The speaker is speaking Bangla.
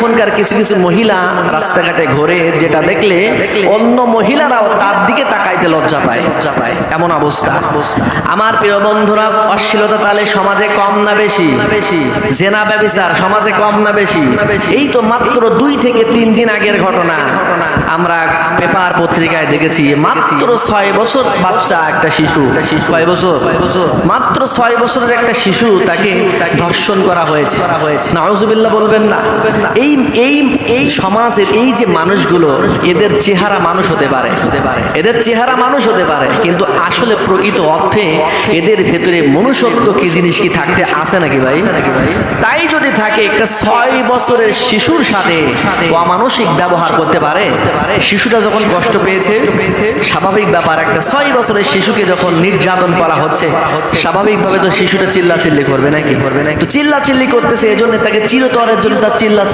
এখনকার কিছু কিছু মহিলা রাস্তাঘাটে ঘোরে, যেটা দেখলে অন্য মহিলারাও তার দিকে তাকাইতে লজ্জা পায় এমন অবস্থা। আমার প্রিয় বন্ধুরা, অশ্লীলতা তাহলে সমাজে কম না বেশি? জেনা ব্যভিচার সমাজে কম না বেশি? এই তো মাত্র 2 থেকে 3 দিন আগের ঘটনা, আমরা পেপার পত্রিকায় দেখেছি। মাত্র 6 বছর বাচ্চা একটা শিশু, 6 বছর, মাত্র 6 বছরের একটা শিশু, তাকে ধর্ষণ করা হয়েছে। নাউজুবিল্লাহ বলবেন না। এই এই এই সমাজের এই যে মানুষগুলো, এদের চেহারা মানুষ হতে পারে, এদের চেহারা মানুষ হতে পারে, কিন্তু আসলে প্রকৃত অর্থে এদের ভেতরে মনুষ্যত্ব কি জিনিস কি থাকতে আছে নাকি ভাই? তাই যদি থাকে, একটা 6 বছরের শিশুর সাথে অমানসিক ব্যবহার করতে পারে, শিশুটা যখন কষ্ট পেয়েছে, স্বাভাবিক ব্যাপার। একটা 6 বছরের শিশুকে যখন নির্যাতন করা হচ্ছে, স্বাভাবিকভাবে তো শিশুটা চিল্লাচিল্লি করবে নাকি? তো চিল্লাচিল্লি করতেছে, এজন্য তাকে চিরতরের জন্য তার চিল্লাচিল্লি